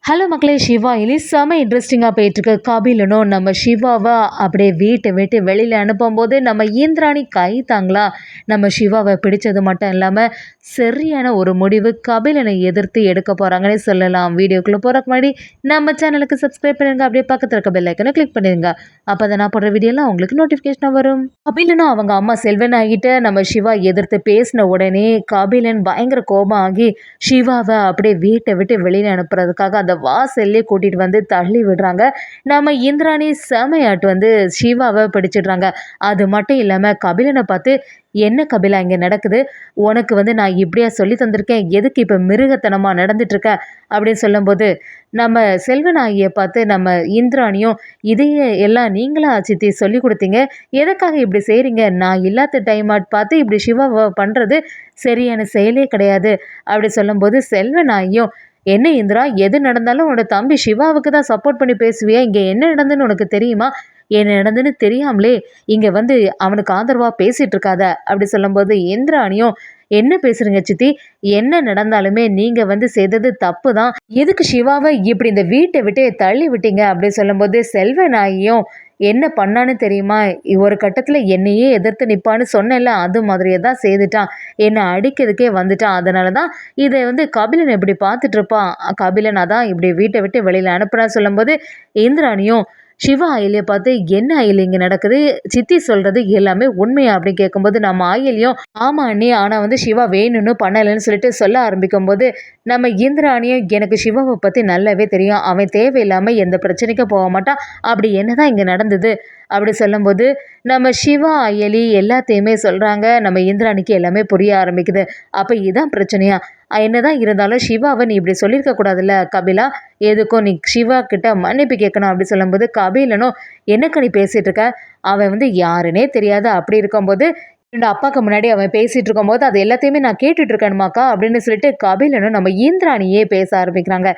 Hello மக்களே! சிவா இலி செம இன்ட்ரெஸ்டிங்காக போயிட்டுருக்கு. கபிலனும் நம்ம சிவாவை அப்படியே வீட்டை விட்டு வெளியில் அனுப்பும்போது நம்ம இந்திராணி கை தாங்களா நம்ம சிவாவை பிடிச்சது மட்டும் இல்லாமல் சரியான ஒரு முடிவு கபிலனை எதிர்த்து எடுக்க போகிறாங்கன்னே சொல்லலாம். வீடியோக்குள்ளே போகிறக்கு முன்னாடி நம்ம சேனலுக்கு சப்ஸ்கிரைப் பண்ணிடுங்க. அப்படியே பக்கத்தில் இருக்க பெல் ஐக்கனை கிளிக் பண்ணிடுங்க. அப்போ தான் நான் போடுற வீடியோலாம் உங்களுக்கு நோட்டிஃபிகேஷனாக வரும். கபிலனும் அவங்க அம்மா செல்வன் ஆகிட்ட நம்ம சிவா எதிர்த்து பேசின உடனே கபிலன் பயங்கர கோபம் ஆகி சிவாவை அப்படியே வீட்டை விட்டு வெளியில் அனுப்புறதுக்காக அந்த வாசல்லே கூட்டிட்டு வந்து தள்ளி விடுறாங்க. நம்ம இந்திராணி செமையாட்டு வந்து சிவாவை பிடிச்சிடுறாங்க. அது மட்டும் இல்லாமல் கபிலனை பார்த்து, என்ன கபிலா இங்கே நடக்குது? உனக்கு வந்து நான் இப்படியா சொல்லி தந்திருக்கேன், எதுக்கு இப்போ மிருகத்தனமாக நடந்துட்டுருக்க அப்படின்னு சொல்லும்போது, நம்ம செல்வநாயகியை பார்த்து நம்ம இந்திராணியும், இதையே எல்லாம் நீங்களா சித்தி சொல்லி கொடுத்தீங்க, எதுக்காக இப்படி செய்கிறீங்க? நான் இல்லாத டைம் பார்த்து இப்படி சிவாவை பண்ணுறது சரியான செயலே கிடையாது அப்படி சொல்லும்போது, செல்வநாயகியும், என்ன இந்திரா, எது நடந்தாலும் உன்னோட தம்பி சிவாவுக்கு தான் சப்போர்ட் பண்ணி பேசுவியா? இங்கே என்ன நடந்துன்னு உனக்கு தெரியுமா? என்ன நடந்துன்னு தெரியாமலே இங்கே வந்து அவனுக்கு ஆதரவாக பேசிகிட்டு இருக்காத அப்படி சொல்லும்போது, இந்திராணியும், என்ன பேசுறீங்க சித்தி? என்ன நடந்தாலுமே நீங்கள் வந்து செய்தது தப்பு தான். எதுக்கு சிவாவை இப்படி இந்த வீட்டை விட்டு தள்ளி விட்டீங்க அப்படி சொல்லும்போது, செல்வநாயகியும், என்ன பண்ணான்னு தெரியுமா? ஒரு கட்டத்தில் என்னையே எதிர்த்து நிற்பான்னு சொன்னேன்ல, அது மாதிரியே தான் செய்துட்டான். என்னை அடிக்கிறதுக்கே வந்துட்டான். அதனால தான் இதை வந்து கபிலன் எப்படி பார்த்துட்டு இருப்பான். கபிலன் அதான் இப்படி வீட்டை விட்டு வெளியில் அனுப்புறான்னு சொல்லும்போது, இந்திராணியும் சிவா அயலியை பார்த்து, என்ன அயல் இங்கே நடக்குது? சித்தி சொல்கிறது எல்லாமே உண்மையா அப்படின்னு கேட்கும்போது, நம்ம அயலியும், ஆமா அண்ணி, ஆனால் வந்து சிவா வேணும்னு பண்ணலைன்னு சொல்லிட்டு சொல்ல ஆரம்பிக்கும் போது, நம்ம இந்திராணியும், எனக்கு சிவாவை பற்றி நல்லாவே தெரியும், அவன் தேவையில்லாமல் எந்த பிரச்சனைக்கும் போக மாட்டான், அப்படி என்னதான் இங்கே நடந்தது அப்படி சொல்லும்போது, நம்ம சிவா அயலி எல்லாத்தையுமே சொல்கிறாங்க. நம்ம இந்திராணிக்கு எல்லாமே புரிய ஆரம்பிக்குது. அப்போ இதுதான் பிரச்சனையா? என்னதான் இருந்தாலும் சிவாவை நீ இப்படி சொல்லியிருக்க கூடாதுல்ல கபிலா, எதுக்கும் நீ சிவா கிட்ட மன்னிப்பு கேட்கணும் அப்படி சொல்லும்போது, கபிலனும், என்னக்கு நீ பேசிகிட்டு இருக்க? அவன் வந்து யாருன்னே தெரியாது, அப்படி இருக்கும்போது என்னோட அப்பாவுக்கு முன்னாடி அவன் பேசிகிட்டு இருக்கும்போது அது எல்லாத்தையுமே நான் கேட்டுட்டு இருக்கணுமாக்கா அப்படின்னு சொல்லிட்டு கபிலனும் நம்ம இந்திராணியே பேச ஆரம்பிக்கிறாங்க.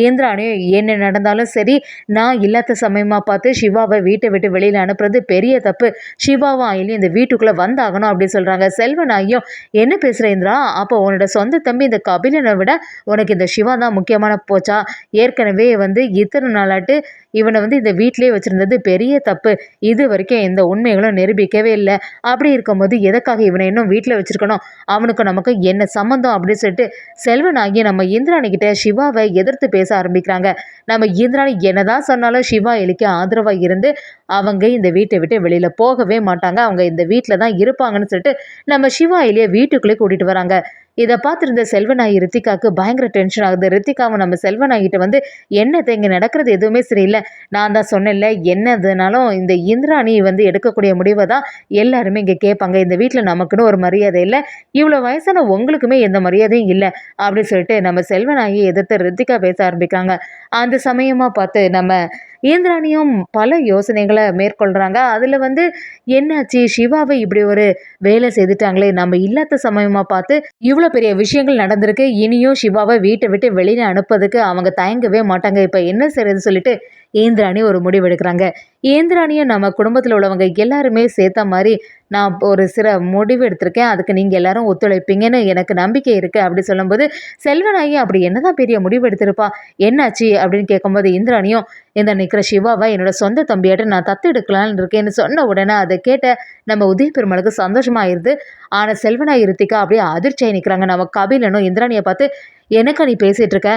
இந்திராணியும், என்ன நடந்தாலும் சரி, நான் இல்லாத சமயமாக பார்த்து சிவாவை வீட்டை விட்டு வெளியில் அனுப்புறது பெரிய தப்பு. சிவாவும் அயலியும் இந்த வீட்டுக்குள்ளே வந்தாகணும் அப்படின்னு சொல்கிறாங்க. செல்வனாயும், என்ன பேசுகிற இந்திரா? அப்போ உன்னோட சொந்த தம்பி இந்த கபிலனை விட உனக்கு இந்த சிவா தான் முக்கியமான போச்சா? ஏற்கனவே வந்து இத்தனை நாளாட்டு இவனை வந்து இந்த வீட்டிலே வச்சுருந்தது பெரிய தப்பு. இது வரைக்கும் எந்த உண்மைகளும் நிரூபிக்கவே இல்லை. அப்படி இருக்கும்போது எதுக்காக இவனை இன்னும் வீட்டில் வச்சுருக்கணும்? அவனுக்கு நமக்கு என்ன சம்மந்தம் அப்படின்னு சொல்லிட்டு செல்வனாகி நம்ம இந்திராணிக்கிட்ட சிவாவை எதிர்த்து பேச ஆரம்பிக்கிறாங்க. நம்ம இந்திராணி என்னதான் சொன்னாலும் சிவா எலிக்கு ஆதரவாக இருந்து அவங்க இந்த வீட்டை விட்டு வெளியில் போகவே மாட்டாங்க. அவங்க இந்த வீட்டில் தான் இருப்பாங்கன்னு சொல்லிட்டு நம்ம சிவா எலியை வீட்டுக்குள்ளே கூட்டிகிட்டு வராங்க. இதை பார்த்துருந்த செல்வநாயகி ரித்திகாவுக்கு பயங்கர டென்ஷன் ஆகுது. ரித்திகாவும் நம்ம செல்வநாயகிட்ட வந்து, என்னது இங்கே நடக்கிறது எதுவுமே சரியில்லை, நான் தான் சொன்னேன்ல, என்னதுனாலும் இந்த இந்திராணி வந்து எடுக்கக்கூடிய முடிவை தான் எல்லாருமே இங்கே கேட்பாங்க. இந்த வீட்டில் நமக்குன்னு ஒரு மரியாதை இல்லை, இவ்வளோ வயசான உங்களுக்குமே எந்த மரியாதையும் இல்லை அப்படின்னு சொல்லிட்டு நம்ம செல்வநாயகி எதிர்த்து ரித்திகா பேச ஆரம்பிக்காங்க. அந்த சமயமாக பார்த்து நம்ம இந்திராணியும் பல யோசனைகளை மேற்கொள்கிறாங்க. அதில் வந்து என்னாச்சு, சிவாவை இப்படி ஒரு வேலை செய்துட்டாங்களே, நம்ம இல்லாத சமயமாக பார்த்து இவ்வளோ பெரிய விஷயங்கள் நடந்திருக்கு, இனியும் சிவாவை வீட்டை விட்டு வெளியில் அனுப்புறதுக்கு அவங்க தயங்கவே மாட்டாங்க. இப்போ என்ன செய்யறதுன்னு சொல்லிட்டு இந்திராணி ஒரு முடிவு எடுக்கிறாங்க. இந்திராணியை நம்ம குடும்பத்தில் உள்ளவங்க எல்லாருமே சேர்த்த மாதிரி நான் ஒரு சில முடிவு எடுத்திருக்கேன், அதுக்கு நீங்கள் எல்லாரும் ஒத்துழைப்பீங்கன்னு எனக்கு நம்பிக்கை இருக்குது அப்படி சொல்லும்போது, செல்வநாயகி, அப்படி என்னதான் பெரிய முடிவு எடுத்திருப்பா, என்னாச்சு அப்படின்னு கேட்கும்போது, இந்திராணியும், இந்த நிற்கிற சிவாவை என்னோட சொந்த தம்பியாட்ட நான் தத்து எடுக்கலான்னு இருக்கேன்னு சொன்ன உடனே அதை கேட்ட நம்ம உதய பெருமாளுக்கு சந்தோஷமாயிருது. ஆனால் செல்வநாயகி ரித்திகா அப்படியே அதிர்ச்சியாகி நிற்கிறாங்க. நம்ம கபிலனும் இந்திராணியை பார்த்து, எனக்கு நீ பேசிகிட்டு இருக்க,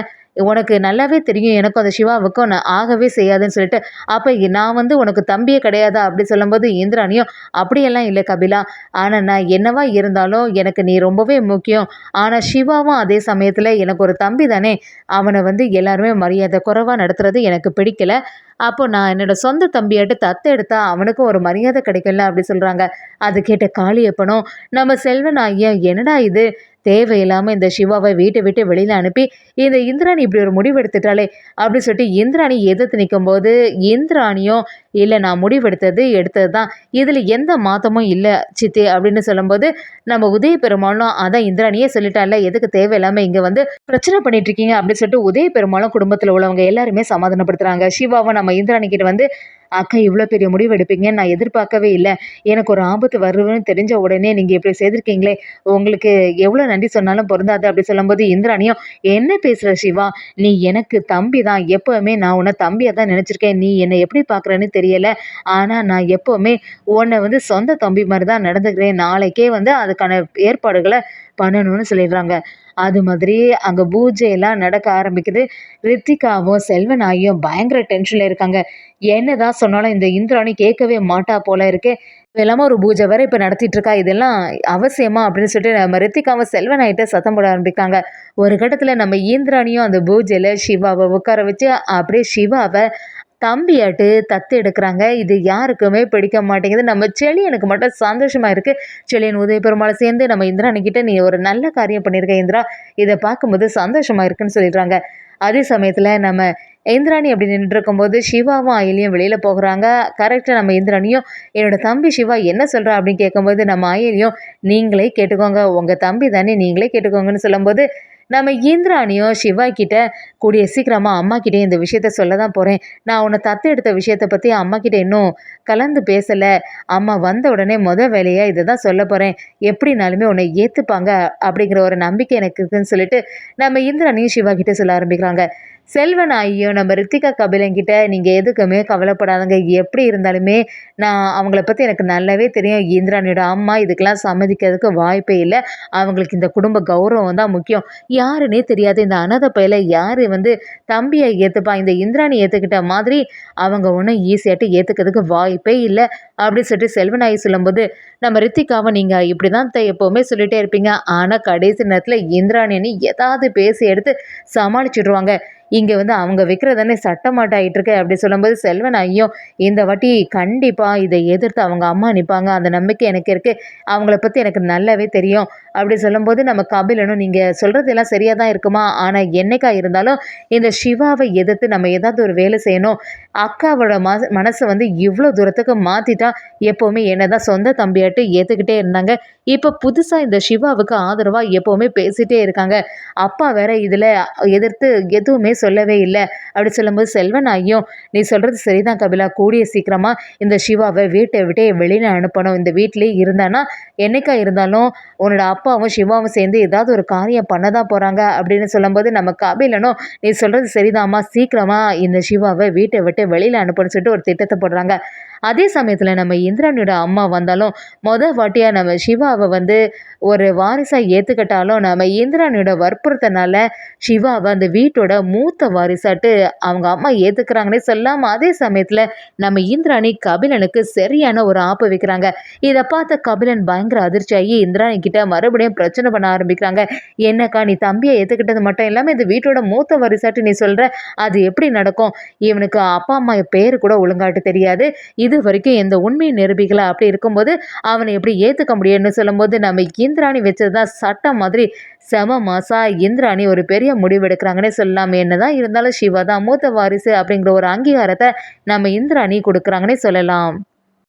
உனக்கு நல்லாவே தெரியும் எனக்கும் அந்த சிவாவுக்கும் நான் ஆகவே செய்யாதுன்னு சொல்லிட்டு, அப்போ நான் வந்து உனக்கு தம்பியே கிடையாதா அப்படி சொல்லும்போது, இந்திராணியும், அப்படியெல்லாம் இல்லை கபிலா, ஆனால் நான் என்னவா இருந்தாலும் எனக்கு நீ ரொம்பவே முக்கியம். ஆனால் சிவாவும் அதே சமயத்தில் எனக்கு ஒரு தம்பி தானே, அவனை வந்து எல்லாருமே மரியாதை குறைவாக நடத்துறது எனக்கு பிடிக்கல. அப்போ நான் என்னோட சொந்த தம்பியாட்டு தத்து எடுத்தா அவனுக்கும் ஒரு மரியாதை கிடைக்கல அப்படி சொல்கிறாங்க. அது கேட்ட காளியப்பனும் நம்ம செல்வனாகியும், என்னடா இது, தேவையில்லாமல் இந்த சிவாவை வீட்டை விட்டு வெளியில் அனுப்பி இந்த இந்திராணி இப்படி ஒரு முடிவு எடுத்துட்டாலே அப்படின்னு சொல்லிட்டு இந்திராணி எதிர்த்து நிற்கும்போது, இந்திராணியும், இல்லை நான் முடிவெடுத்தது தான், இதில் எந்த மாற்றமும் இல்லை சித்தி அப்படின்னு சொல்லும்போது, நம்ம உதய பெருமாளும், அதான் இந்திராணியே சொல்லிட்டால, எதுக்கு தேவையில்லாமல் இங்கே வந்து பிரச்சனை பண்ணிட்டு இருக்கீங்க அப்படின்னு சொல்லிட்டு உதய பெருமாளும் குடும்பத்தில் உள்ளவங்க எல்லாருமே சமாதானப்படுத்துகிறாங்க. சிவாவை நம்ம இந்திராணி கிட்ட வந்து, அக்கா இவ்வளோ பெரிய முடிவு எடுப்பீங்கன்னு நான் எதிர்பார்க்கவே இல்லை. எனக்கு ஒரு ஆபத்து வருதுன்னு தெரிஞ்ச உடனே நீங்கள் இப்படி செய்திருக்கீங்களே, உங்களுக்கு எவ்வளோ நன்றி சொன்னாலும் பொருந்தாது அப்படி சொல்லும்போது இந்திராணியும், என்ன பேசுகிற சிவா, நீ எனக்கு தம்பி தான். எப்போவுமே நான் உன்னை தம்பியாக தான் நினச்சிருக்கேன். நீ என்னை எப்படி பார்க்குறேன்னு தெரியல. ஆனால் நான் எப்போவுமே உன்னை சொந்த தம்பி மாதிரி தான் நடந்துக்கிறேன். நாளைக்கே அதுக்கான ஏற்பாடுகளை பண்ணணும்னு சொல்லிடுறாங்க. அது மாதிரி அங்கே பூஜையெல்லாம் நடக்க ஆரம்பிக்குது. ரித்திகாவும் செல்வனாயும் பயங்கர டென்ஷனில் இருக்காங்க. என்னதான் சொன்னாலும் இந்த இந்திராணி கேட்கவே மாட்டா போல இருக்கு. இல்லாமல் ஒரு பூஜை வேற இப்போ நடத்திட்டு இருக்கா, இதெல்லாம் அவசியமா அப்படின்னு சொல்லிட்டு நம்ம ரித்திகாவும் செல்வனாயிட்ட சத்தம் போட ஆரம்பிக்காங்க. ஒரு கட்டத்தில் நம்ம இந்திராணியும் அந்த பூஜையில் சிவாவை உட்கார வச்சு அப்படியே சிவாவை தம்பியாட்டு தத்து எடுக்கிறாங்க. இது யாருக்குமே பிடிக்க மாட்டேங்குது. நம்ம செழியனுக்கு மட்டும் சந்தோஷமா இருக்கு. செழியன் உதயபெருமாளை சேர்ந்து நம்ம இந்திராணி கிட்ட நீ ஒரு நல்ல காரியம் பண்ணியிருக்க இந்திரா, இதை பார்க்கும்போது சந்தோஷமா இருக்குன்னு சொல்லிடுறாங்க. அதே சமயத்தில் நம்ம இந்திராணி அப்படி நின்றுட்டு இருக்கும்போது சிவாவும் அயலியும் வெளியில் போகிறாங்க. கரெக்டாக நம்ம இந்திராணியும் என்னோட தம்பி சிவா என்ன சொல்கிறா அப்படின்னு கேட்கும்போது நம்ம அயலியும் நீங்களே கேட்டுக்கோங்க, உங்கள் தம்பி தானே, நீங்களே கேட்டுக்கோங்கன்னு சொல்லும்போது நம்ம இந்திராணியும் சிவா கிட்ட கூடிய சீக்கிரமாக அம்மா கிட்டே இந்த விஷயத்த சொல்ல தான் போகிறேன். நான் உன்னை தத்து எடுத்த விஷயத்தை பற்றி அம்மா கிட்ட இன்னும் கலந்து பேசலை. அம்மா வந்த உடனே வேலையாக இதை தான் சொல்ல போகிறேன். எப்படினாலுமே உன்னை ஏற்றுப்பாங்க அப்படிங்கிற ஒரு நம்பிக்கை எனக்கு இருக்குன்னு சொல்லிட்டு நம்ம இந்திராணியும் சிவா கிட்ட சொல்ல ஆரம்பிக்கிறாங்க. செல்வன் ஐயோ நம்ம ரித்திகா கபிலங்கிட்ட நீங்கள் எதுக்குமே கவலைப்படாதங்க. எப்படி இருந்தாலுமே நான் அவங்கள பற்றி எனக்கு நல்லாவே தெரியும். இந்திராணியோட அம்மா இதுக்கெல்லாம் சம்மதிக்கிறதுக்கு வாய்ப்பே இல்லை. அவங்களுக்கு இந்த குடும்ப கௌரவம் தான் முக்கியம். யாருன்னே தெரியாது இந்த அனாதை பையில யார் தம்பியை ஏற்றுப்பா, இந்த இந்திராணி ஏற்றுக்கிட்ட மாதிரி அவங்க ஒன்றும் ஈஸியாட்டு ஏற்றுக்கிறதுக்கு வாய்ப்பே இல்லை அப்படின்னு சொல்லிட்டு செல்வனாயி சொல்லும்போது நம்ம ரித்திகாவை நீங்கள் இப்படி தான் எப்போவுமே சொல்லிகிட்டே இருப்பீங்க. ஆனால் கடைசி நேரத்தில் இந்திராணின்னு ஏதாவது பேசி எடுத்து சமாளிச்சுடுவாங்க. இங்கே அவங்க வைக்கிறதானே சட்டமாட்டாயிட்டு இருக்கு அப்படி சொல்லும்போது செல்வன் ஐயோ இந்த வாட்டி கண்டிப்பாக இதை எதிர்த்து அவங்க அம்மா நிற்பாங்க, அந்த நம்பிக்கை எனக்கு இருக்குது. அவங்கள பற்றி எனக்கு நல்லாவே தெரியும் அப்படி சொல்லும்போது நம்ம கபிலனும் நீங்கள் சொல்கிறதெல்லாம் சரியாக தான் இருக்குமா, ஆனால் என்னைக்கா இருந்தாலும் இந்த சிவாவை எதிர்த்து நம்ம ஏதாவது ஒரு வேலை செய்யணும். அக்காவோட மனசை இவ்வளோ தூரத்துக்கு மாற்றிட்டா எப்போவுமே என்ன தான் சொந்த தம்பியாட்டு ஏற்றுக்கிட்டே இருந்தாங்க. இப்போ புதுசாக இந்த சிவாவுக்கு ஆதரவாக எப்போவுமே பேசிகிட்டே இருக்காங்க. அப்பா வேற இதில் எதிர்த்து எதுவுமே சொல்லவே இல்லை அப்படி சொல்லும்போது செல்வன் ஐயும் நீ சொல்கிறது சரிதான் கபிலா, கூடிய சீக்கிரமாக இந்த சிவாவை வீட்டை விட்டே வெளியில் அனுப்பணும். இந்த வீட்டிலே இருந்தானா என்னைக்கா இருந்தாலும் உன்னோட அப்பாவும் சிவாவும் சேர்ந்து ஏதாவது ஒரு காரியம் பண்ண தான் போகிறாங்க அப்படின்னு சொல்லும்போது நம்ம கபிலனும் நீ சொல்கிறது சரிதாம்மா, சீக்கிரமாக இந்த சிவாவை வீட்டை விட்டு வெளியில் அனுப்பணும்னு சொல்லிட்டு ஒரு திட்டத்தை போடுறாங்க. அதே சமயத்தில் நம்ம இந்திராணியோட அம்மா வந்தாலும் வாட்டியாக நம்ம சிவாவை ஒரு வாரிசாக ஏற்றுக்கிட்டாலும் நம்ம இந்திராணியோட வற்புறுத்தனால சிவாவை அந்த வீட்டோட மூத்த வாரிசாட்டு அவங்க அம்மா ஏற்றுக்கிறாங்கன்னே சொல்லாமல் அதே சமயத்தில் நம்ம இந்திராணி கபிலனுக்கு சரியான ஒரு ஆப்பு வைக்கிறாங்க. இதை பார்த்த கபிலன் பயங்கர அதிர்ச்சியாகி இந்திராணி கிட்ட மறுபடியும் பிரச்சனை பண்ண ஆரம்பிக்கிறாங்க. என்னக்கா நீ தம்பியை ஏற்றுக்கிட்டது மட்டும் இல்லாமல் இந்த வீட்டோட மூத்த வாரிசாட்டு நீ சொல்கிற, அது எப்படி நடக்கும்? இவனுக்கு அப்பா அம்மா பேர் கூட ஒழுங்காட்டு தெரியாது, இது வரைக்கும் எந்த உண்மையை நிரூபிக்கல, அப்படி இருக்கும்போது அவனை எப்படி ஏற்றுக்க முடியும்னு சொல்லும்போது நம்ம இந்திராணி வச்சதுதான் சட்டம் மாதிரி செம மாசா இந்திராணி ஒரு பெரிய முடிவு எடுக்கிறாங்கன்னே சொல்லலாம். என்னதான் இருந்தாலும் சிவா தான் மூத்த வாரிசு அப்படிங்கிற ஒரு அங்கீகாரத்தை நம்ம இந்திராணி கொடுக்குறாங்கன்னே சொல்லலாம்.